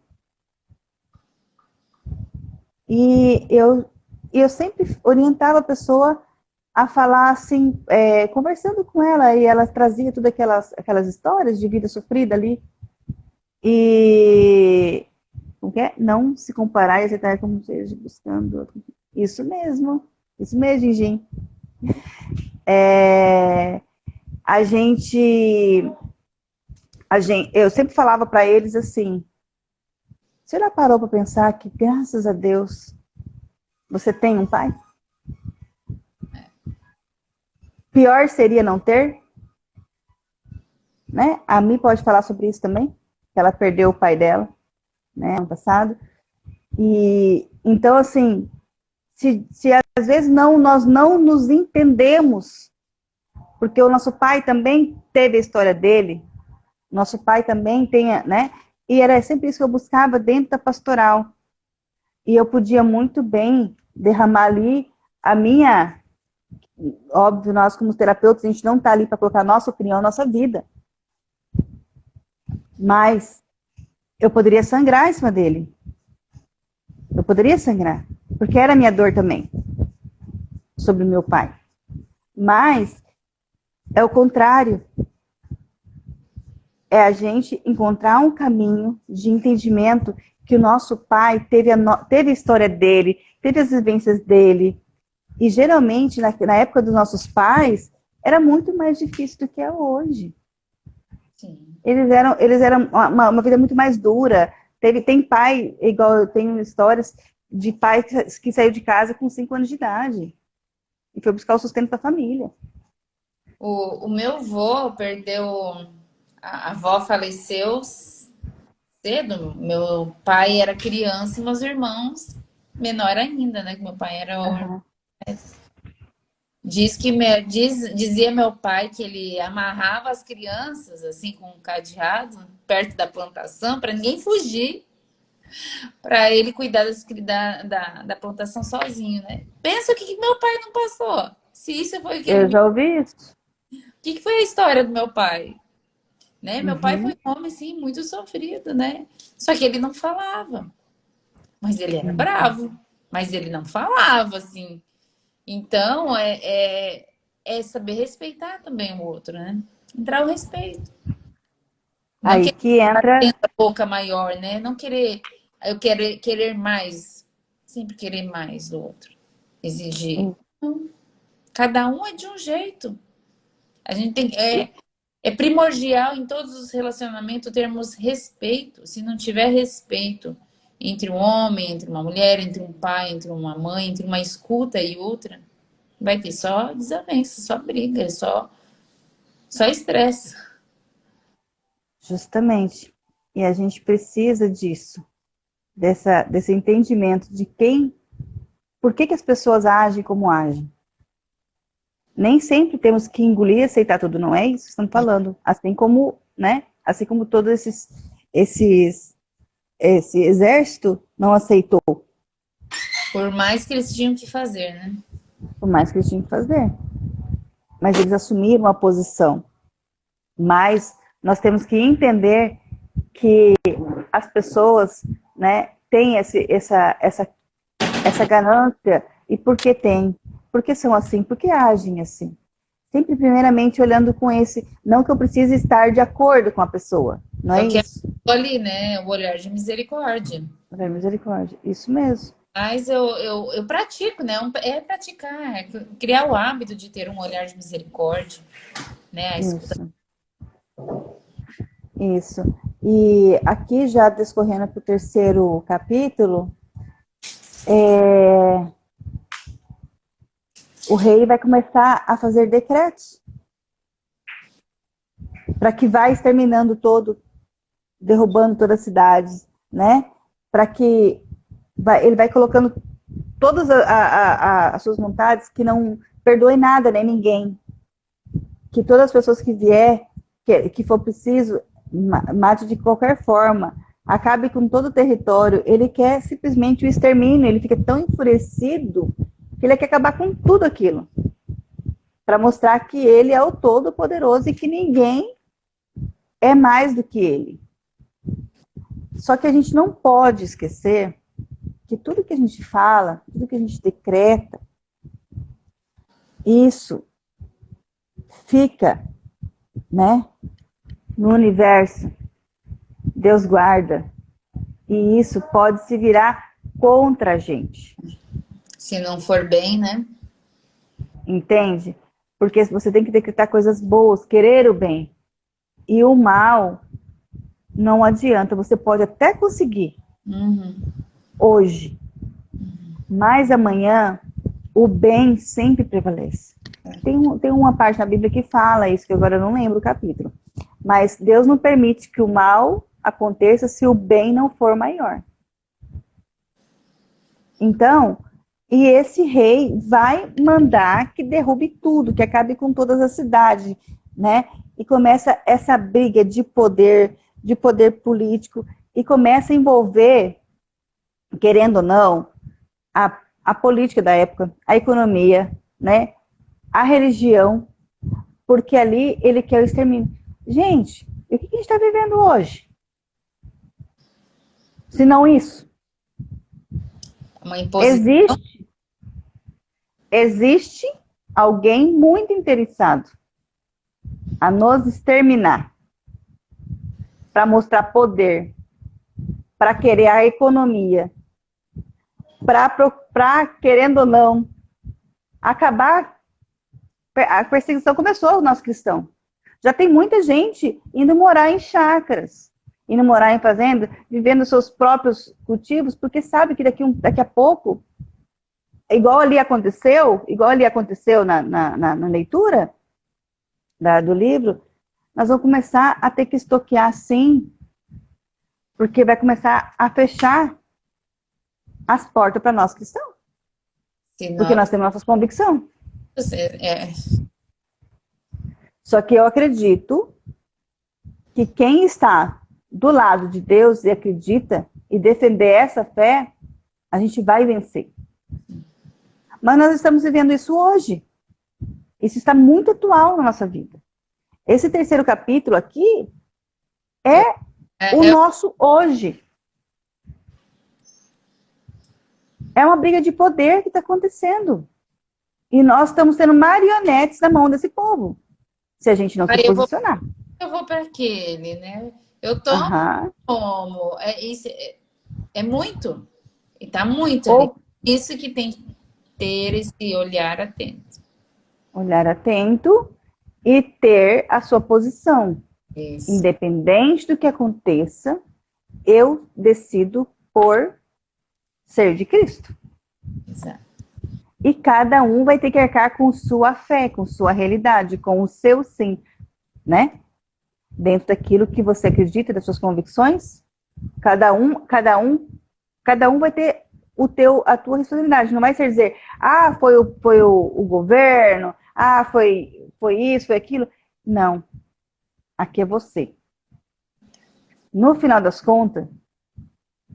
E eu sempre orientava a pessoa a falar assim, conversando com ela, e ela trazia todas aquelas histórias de vida sofrida ali. E como que é? Não se comparar e aceitar como seja buscando. Isso mesmo, Gingim. É, a gente, eu sempre falava para eles assim: você já parou para pensar que, graças a Deus, você tem um pai? Pior seria não ter, né? A Mi pode falar sobre isso também, que ela perdeu o pai dela, né, ano passado. E então, assim, se às vezes nós não nos entendemos, porque o nosso pai também teve a história dele, nosso pai também tem, né? E era sempre isso que eu buscava dentro da pastoral. E eu podia muito bem derramar ali a minha, óbvio, nós como terapeutas, a gente não está ali para colocar a nossa opinião, a nossa vida. Mas eu poderia sangrar em cima dele. Eu poderia sangrar, porque era a minha dor também, sobre o meu pai. Mas é o contrário. É a gente encontrar um caminho de entendimento que o nosso pai teve a história dele, teve as vivências dele. E geralmente, na época dos nossos pais, era muito mais difícil do que é hoje. sim. Eles eram uma vida muito mais dura. Tem pai, igual eu tenho histórias de pai que saiu de casa com 5 anos de idade e foi buscar o sustento da família. O meu avô perdeu. A avó faleceu cedo. Meu pai era criança e meus irmãos menor ainda, né? Que meu pai era o. Uhum. Dizia meu pai que ele amarrava as crianças assim com um cadeado perto da plantação para ninguém fugir, para ele cuidar da plantação sozinho, né? Pensa o que meu pai não passou. Se isso foi o que ele Eu me. já ouvi isso. O que foi a história do meu pai? Né? Meu pai foi Uhum. um homem, sim, muito sofrido, né? Só que ele não falava. Mas ele era Uhum. bravo. Mas ele não falava, assim. Então, é saber respeitar também o outro, né? Entrar o respeito. Não Aí querer que ter entra, a boca maior, né? Não querer, eu querer mais. Sempre querer mais do outro. Exigir. Não. Cada um é de um jeito. A gente tem, é primordial em todos os relacionamentos termos respeito. Se não tiver respeito entre um homem, entre uma mulher, entre um pai, entre uma mãe, entre uma escuta e outra, vai ter só desavença, só briga, só estresse. justamente. E a gente precisa disso, desse entendimento de por que as pessoas agem como agem. Nem sempre temos que engolir e aceitar tudo, não é isso que estamos falando. Assim como, né? Assim como todos esse exército não aceitou, Por mais que eles tinham que fazer, né? por mais que eles tinham que fazer. Mas eles assumiram a posição. Mas nós temos que entender que as pessoas, né, têm essa ganância. E por que tem? Por que são assim? Por que agem assim? Sempre, primeiramente, olhando com esse... Não que eu precise estar de acordo com a pessoa. Não É é o que é isso. ali, né? O olhar de misericórdia. É misericórdia. Isso mesmo. Mas eu pratico, né? É praticar, é criar o hábito de ter um olhar de misericórdia, né? A escuta. Isso. Isso. E aqui, já discorrendo para o terceiro capítulo, o rei vai começar a fazer decretos para que vá exterminando todo, derrubando todas as cidades, né? Para que ele vai colocando todas as suas vontades, que não perdoe nada, nem ninguém. Que todas as pessoas que vier, que for preciso, mate de qualquer forma, acabe com todo o território. Ele quer simplesmente o extermínio, ele fica tão enfurecido que ele quer acabar com tudo aquilo. Para mostrar que ele é o Todo-Poderoso e que ninguém é mais do que ele. Só que a gente não pode esquecer que tudo que a gente fala, tudo que a gente decreta, isso fica, né, no universo. Deus guarda. E isso pode se virar contra a gente. Se não for bem, né? Entende? Porque você tem que decretar coisas boas, querer o bem. E o mal não adianta. Você pode até conseguir hoje, mas amanhã o bem sempre prevalece. Tem uma parte na Bíblia que fala isso, que agora eu não lembro o capítulo. Mas Deus não permite que o mal aconteça se o bem não for maior. Então, e esse rei vai mandar que derrube tudo, que acabe com todas as cidades, né? E começa essa briga de poder político, e começa a envolver, querendo ou não, a política da época, a economia, né? A religião, porque ali ele quer o extermínio. Gente, o que a gente está vivendo hoje? Se não isso. Uma imposição. Existe alguém muito interessado a nos exterminar, para mostrar poder, para querer a economia, para, querendo ou não, acabar. A perseguição começou no nosso cristão. Já tem muita gente indo morar em chácaras, indo morar em fazenda, vivendo seus próprios cultivos, porque sabe que daqui a pouco, igual ali aconteceu na leitura do livro, nós vamos começar a ter que estoquear sim, porque vai começar a fechar as portas para nós cristãos. Porque nós temos nossas convicções. Só que eu acredito que quem está do lado de Deus e acredita e defender essa fé, a gente vai vencer. Mas nós estamos vivendo isso hoje. Isso está muito atual na nossa vida. Esse terceiro capítulo aqui é o nosso hoje. É uma briga de poder que está acontecendo. E nós estamos sendo marionetes na mão desse povo. Se a gente não se posicionar. Eu vou para aquele, né? Eu tomo. É muito. E tá muito ali. Isso que tem que ter esse olhar atento. Olhar atento e ter a sua posição. Isso. Independente do que aconteça, eu decido por ser de Cristo. Exato. E cada um vai ter que arcar com sua fé, com sua realidade, com o seu sim, né? Dentro daquilo que você acredita, das suas convicções, cada um vai ter a tua responsabilidade. Não vai ser dizer, foi o governo, Ah, foi isso, foi aquilo. Não, aqui é você. No final das contas,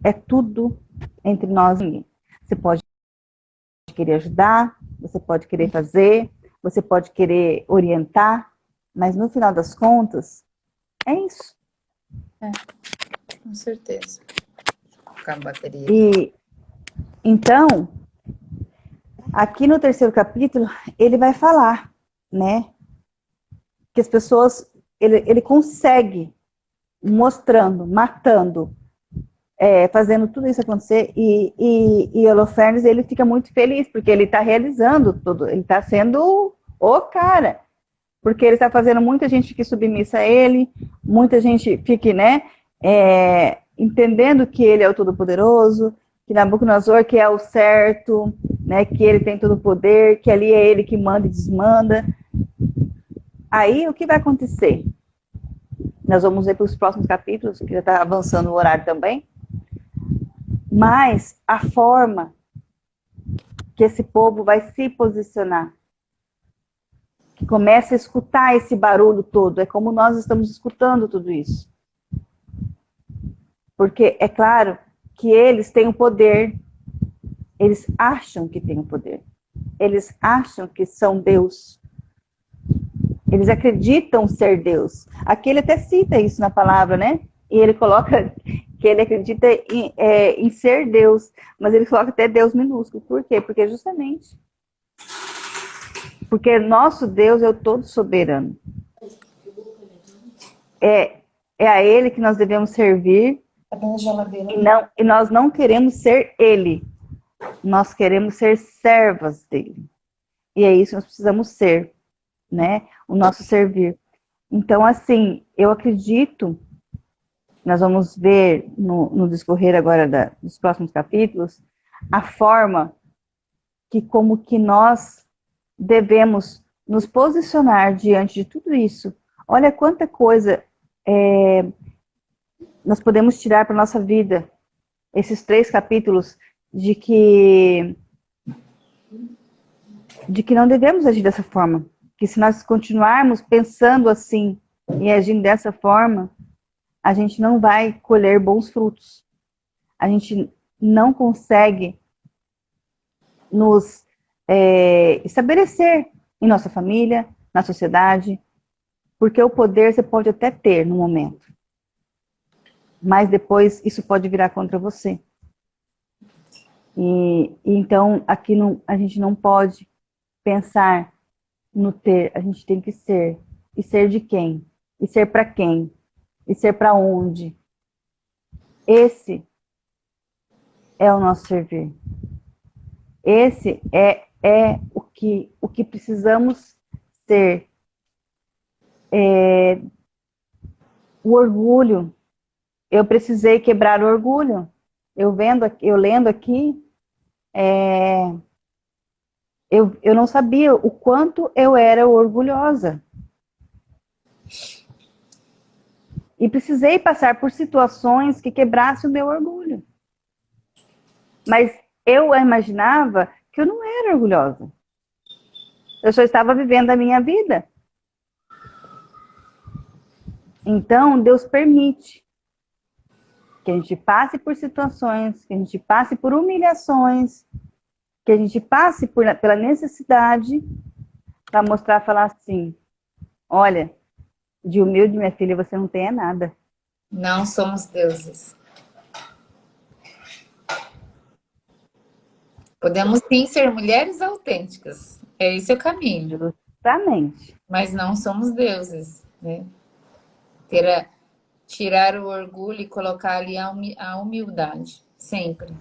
é tudo entre nós e ninguém. Você pode querer ajudar, você pode querer fazer, você pode querer orientar, mas no final das contas, é isso. Com certeza. Vou colocar a bateria. E então, aqui no terceiro capítulo, ele vai falar, né, que as pessoas, ele consegue mostrando, matando, fazendo tudo isso acontecer, e Holofernes, ele fica muito feliz, porque ele está realizando tudo, ele está sendo o cara, porque ele está fazendo muita gente fique submissa a ele, muita gente fique, né, entendendo que ele é o Todo-Poderoso, que Nabucodonosor que é o certo, né, que ele tem todo o poder, que ali é ele que manda e desmanda. Aí, o que vai acontecer? Nós vamos ver para os próximos capítulos, que já está avançando o horário também, mas a forma que esse povo vai se posicionar, que começa a escutar esse barulho todo, é como nós estamos escutando tudo isso. Porque é claro que eles têm o poder, eles acham que têm o poder, eles acham que são Deus, eles acreditam ser Deus. Aqui ele até cita isso na palavra, né? E ele coloca que ele acredita em ser Deus, mas ele coloca até Deus minúsculo. Por quê? Porque justamente porque nosso Deus é o todo soberano. É a ele que nós devemos servir e nós não queremos ser ele. Nós queremos ser servas dele. E é isso que nós precisamos ser, né? O nosso servir. Então, assim, eu acredito, nós vamos ver no discorrer agora dos próximos capítulos, a forma que como que nós devemos nos posicionar diante de tudo isso. Olha quanta coisa nós podemos tirar para a nossa vida. Esses 3 capítulos de que não devemos agir dessa forma. Que se nós continuarmos pensando assim e agindo dessa forma, a gente não vai colher bons frutos. A gente não consegue nos estabelecer em nossa família, na sociedade, porque o poder você pode até ter no momento, mas depois isso pode virar contra você. E então aqui a gente não pode pensar no ter, a gente tem que ser. E ser de quem? E ser para quem? E ser para onde? Esse é o nosso servir. Esse é o que precisamos ser. O orgulho. Eu precisei quebrar o orgulho. Eu lendo aqui, eu não sabia o quanto eu era orgulhosa. E precisei passar por situações que quebrassem o meu orgulho. Mas eu imaginava que eu não era orgulhosa. Eu só estava vivendo a minha vida. Então, Deus permite que a gente passe por situações, que a gente passe por humilhações, que a gente passe pela necessidade para mostrar, falar assim, olha, de humilde, minha filha, você não tem nada. Não somos deuses. Podemos sim ser mulheres autênticas. É esse o caminho. Justamente. Mas não somos deuses, né? Tirar o orgulho e colocar ali a humildade, sempre.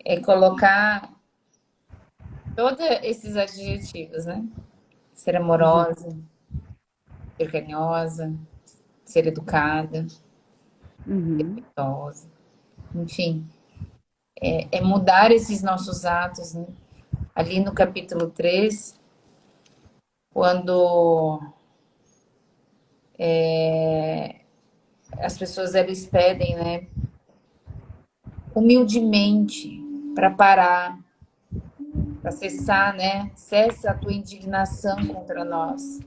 É colocar todos esses adjetivos, né? Ser amorosa, ser carinhosa, ser educada, respeitosa. Enfim, é mudar esses nossos atos, né? Ali no capítulo 3, quando as pessoas eles pedem, né, humildemente para parar, para cessar, né? Cessa a tua indignação contra nós.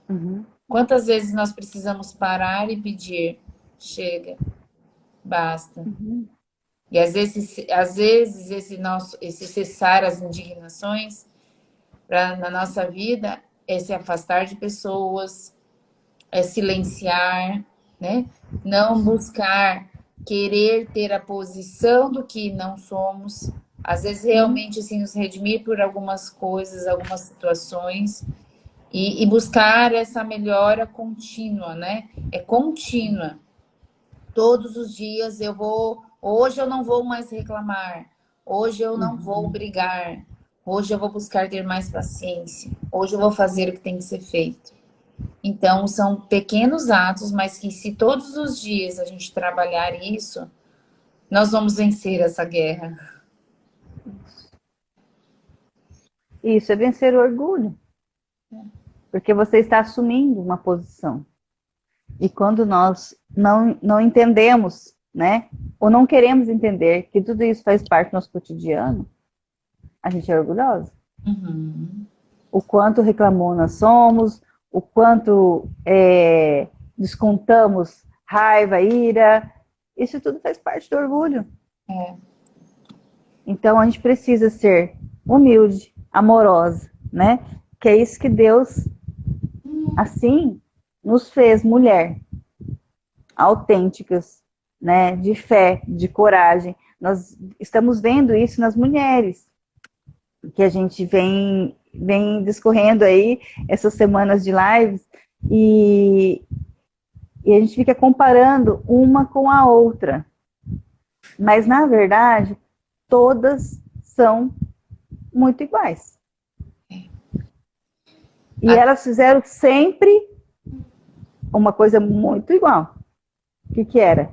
Uhum. Quantas vezes nós precisamos parar e pedir, chega, basta. Uhum. E às vezes esse cessar as indignações na nossa vida é se afastar de pessoas, é silenciar, né? Não buscar querer ter a posição do que não somos. Às vezes Uhum. realmente assim, nos redimir por algumas coisas, algumas situações e buscar essa melhora contínua, né? É contínua. Todos os dias eu vou. Hoje eu não vou mais reclamar. Hoje eu não vou Uhum. brigar. Hoje eu vou buscar ter mais paciência. Hoje eu vou fazer o que tem que ser feito. Então, são pequenos atos, mas que se todos os dias a gente trabalhar isso, nós vamos vencer essa guerra. Isso é vencer o orgulho, porque você está assumindo uma posição. E quando nós não entendemos, né, ou não queremos entender que tudo isso faz parte do nosso cotidiano, a gente é orgulhosa. Uhum. O quanto reclamou nós somos, o quanto descontamos raiva, ira, isso tudo faz parte do orgulho. É. Então a gente precisa ser humilde, amorosa, né? Que é isso que Deus, assim, nos fez mulher, autênticas, né? De fé, de coragem. Nós estamos vendo isso nas mulheres, que a gente vem discorrendo aí essas semanas de lives e, e a gente fica comparando uma com a outra. Mas, na verdade, todas são muito iguais. E A- elas fizeram sempre uma coisa muito igual. O que era?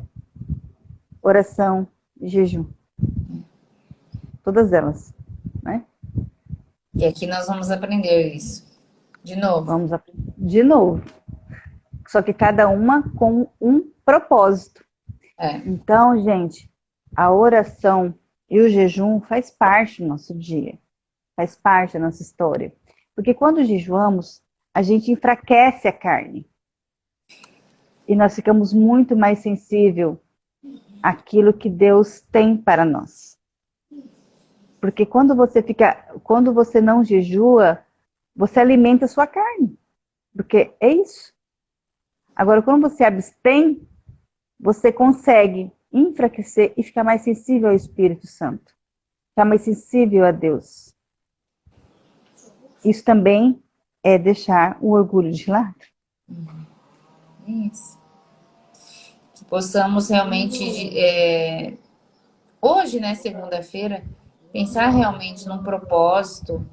Oração e jejum. Todas elas, né? E aqui nós vamos aprender isso. De novo. Vamos aprender de novo. Só que cada uma com um propósito. É. Então, gente, a oração e o jejum faz parte do nosso dia, faz parte da nossa história. Porque quando jejuamos, a gente enfraquece a carne e nós ficamos muito mais sensível àquilo que Deus tem para nós. Porque quando você não jejua, você alimenta a sua carne. Porque é isso. Agora, quando você abstém, você consegue enfraquecer e ficar mais sensível ao Espírito Santo. Ficar mais sensível a Deus. Isso também é deixar o orgulho de lado. Isso. Que possamos realmente, hoje, né, segunda-feira, pensar realmente num propósito,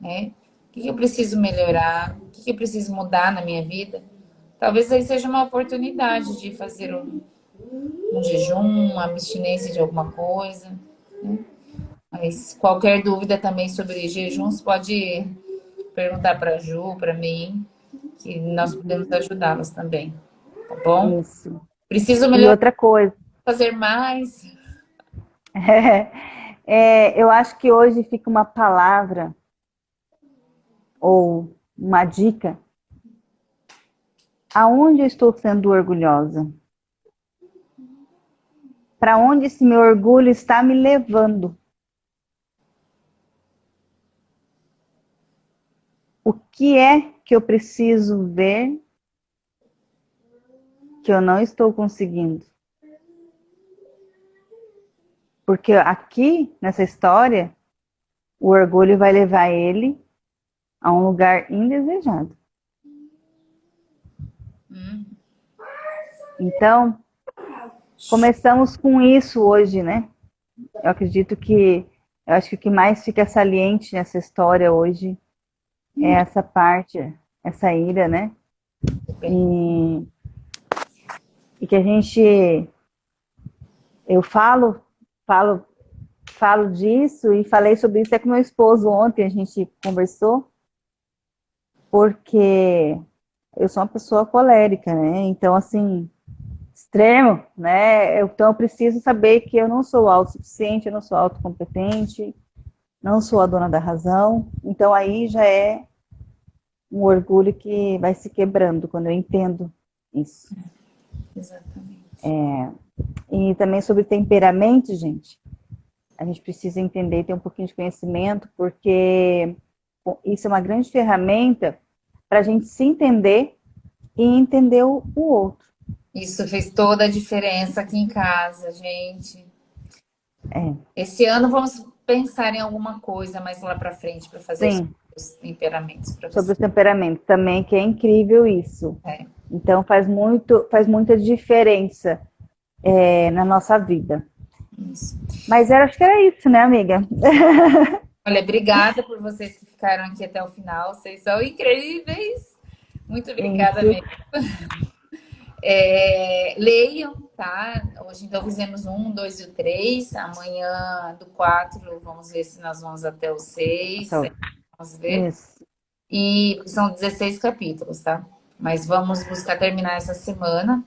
né? O que eu preciso melhorar? O que eu preciso mudar na minha vida? Talvez aí seja uma oportunidade de fazer um jejum, uma abstinência de alguma coisa. Né? Mas qualquer dúvida também sobre jejuns, pode perguntar para a Ju, para mim, que nós podemos ajudá-las também. Tá bom? Isso. Preciso E melhorar, outra coisa, fazer mais. eu acho que hoje fica uma palavra ou uma dica. Aonde eu estou sendo orgulhosa? Para onde esse meu orgulho está me levando? O que é que eu preciso ver que eu não estou conseguindo? Porque aqui, nessa história, o orgulho vai levar ele a um lugar indesejado. Então, começamos com isso hoje, né? Eu acho que o que mais fica saliente nessa história hoje é essa parte, essa ira, né? E, e que a gente, eu falo, falo disso e falei sobre isso até com meu esposo ontem, a gente conversou, porque eu sou uma pessoa colérica, né? Então, assim, extremo, né? Então, eu preciso saber que eu não sou autossuficiente, eu não sou autocompetente, não sou a dona da razão. Então aí já é um orgulho que vai se quebrando quando eu entendo isso. Exatamente. E também sobre temperamento, gente, a gente precisa entender, ter um pouquinho de conhecimento, porque isso é uma grande ferramenta para a gente se entender e entender o outro. Isso fez toda a diferença aqui em casa, gente. É, Esse ano vamos pensar em alguma coisa mais lá para frente para fazer sim, os temperamentos para sobre você. os temperamentos também, que é incrível isso. É, Então faz muita diferença na nossa vida. isso. Mas acho que era isso, né, amiga? Olha, obrigada por vocês que ficaram aqui até o final. Vocês são incríveis. Muito obrigada Isso. mesmo. Leiam, tá? Hoje então fizemos o 1, 2 e o 3. Amanhã do 4 vamos ver se nós vamos até o 6. Então, Vamos ver. isso. E são 16 capítulos, tá? Mas vamos buscar terminar essa semana.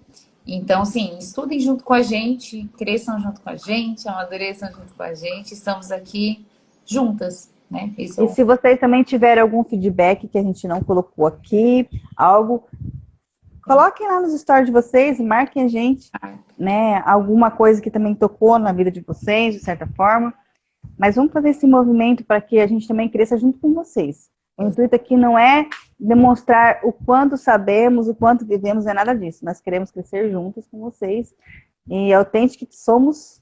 Então, sim, estudem junto com a gente, cresçam junto com a gente, amadureçam junto com a gente. Estamos aqui juntas, né? Esse é E o... se vocês também tiverem algum feedback que a gente não colocou aqui, algo, coloquem lá nos stories de vocês, marquem a gente, né? Alguma coisa que também tocou na vida de vocês, de certa forma. Mas vamos fazer esse movimento para que a gente também cresça junto com vocês. O intuito aqui não é demonstrar o quanto sabemos, o quanto vivemos, não é nada disso. Nós queremos crescer juntos com vocês. E autênticos que somos,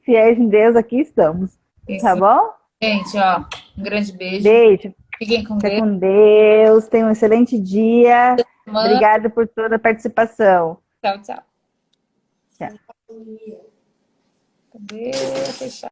fiéis em Deus, aqui estamos. Tá Isso. bom? Gente, ó, um grande beijo. Beijo. Fiquem com Fica Deus. com Deus. Tenha um excelente dia. Mãe. Obrigada por toda a participação. Tchau, tchau. Tchau. Cadê? Fechar.